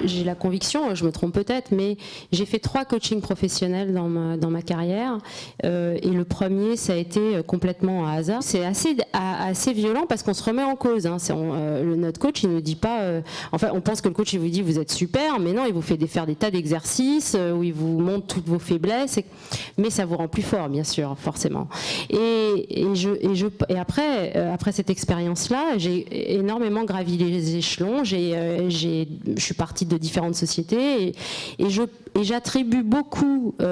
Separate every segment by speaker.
Speaker 1: j'ai la conviction, je me trompe peut-être, mais j'ai fait 3 coachings professionnels dans ma carrière, et le premier, ça a été complètement à hasard. C'est assez violent parce qu'on se remet en cause. Hein. Notre coach, il ne dit pas... enfin, on pense que le coach, il vous dit vous êtes super, mais non, il vous fait faire des tas d'exercices où il vous montre toutes vos faiblesses, mais ça vous rend plus fort, bien sûr, forcément. Et après cette expérience-là, j'ai énormément gravi les échelons. Je suis partie de différentes sociétés et j'attribue beaucoup où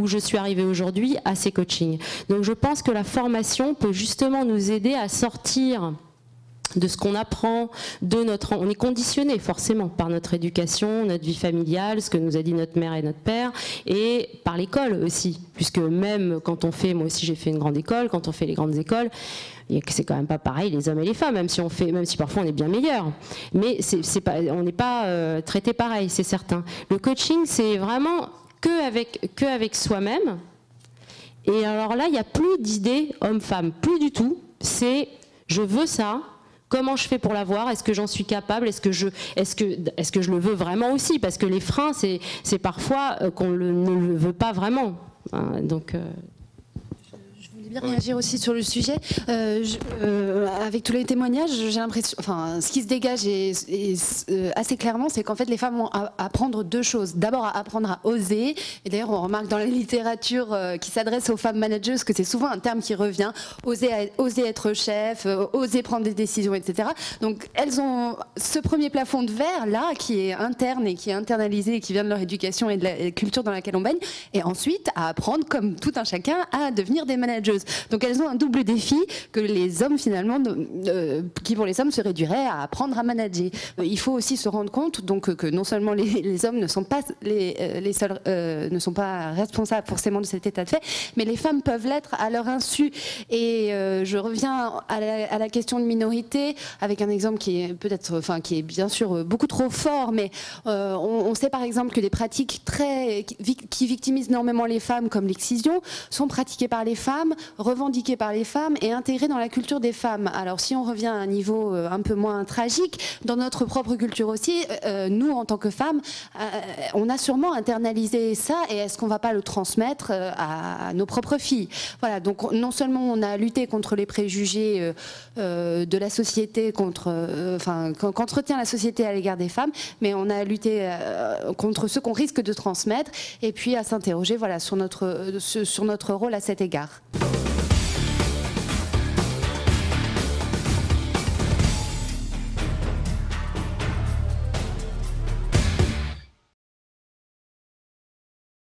Speaker 1: je suis arrivée aujourd'hui à ces coachings. Donc je pense que la formation peut justement nous aider à sortir de ce qu'on apprend, on est conditionné forcément par notre éducation, notre vie familiale, ce que nous a dit notre mère et notre père, et par l'école aussi, puisque même quand on fait, moi aussi j'ai fait une grande école, quand on fait les grandes écoles, c'est quand même pas pareil les hommes et les femmes, même si parfois on est bien meilleurs, mais on n'est pas traité pareil, c'est certain. Le coaching, c'est vraiment que avec soi-même, et alors là il n'y a plus d'idée homme-femme, plus du tout. C'est je veux ça. Comment je fais pour l'avoir? Est-ce que j'en suis capable? Est-ce que je le veux vraiment aussi? Parce que les freins, c'est parfois qu'on ne le veut pas vraiment. Donc...
Speaker 2: Je voulais bien réagir aussi sur le sujet. Avec tous les témoignages, j'ai l'impression, enfin, ce qui se dégage assez clairement, c'est qu'en fait, les femmes ont à apprendre 2 choses. D'abord, à apprendre à oser. Et d'ailleurs, on remarque dans la littérature qui s'adresse aux femmes managers que c'est souvent un terme qui revient. Oser être chef, oser prendre des décisions, etc. Donc, elles ont ce premier plafond de verre là, qui est interne et qui est internalisé, et qui vient de leur éducation et de la culture dans laquelle on baigne. Et ensuite, à apprendre, comme tout un chacun, à devenir des managers. Donc elles ont un double défi que les hommes finalement, qui pour les hommes se réduirait à apprendre à manager. Il faut aussi se rendre compte donc que non seulement les hommes ne sont pas les seuls, ne sont pas responsables forcément de cet état de fait, mais les femmes peuvent l'être à leur insu. Et je reviens à la question de minorité avec un exemple qui est peut-être, enfin qui est bien sûr beaucoup trop fort, mais on sait par exemple que des pratiques qui victimisent énormément les femmes, comme l'excision, sont pratiquées par les femmes, revendiquées par les femmes et intégrées dans la culture des femmes. Alors si on revient à un niveau un peu moins tragique, dans notre propre culture aussi, nous en tant que femmes, on a sûrement internalisé ça, et est-ce qu'on ne va pas le transmettre à nos propres filles? Voilà, donc non seulement on a lutté contre les préjugés de la société, qu'entretient la société à l'égard des femmes, mais on a lutté contre ceux qu'on risque de transmettre, et puis à s'interroger voilà, sur notre rôle à cet égard.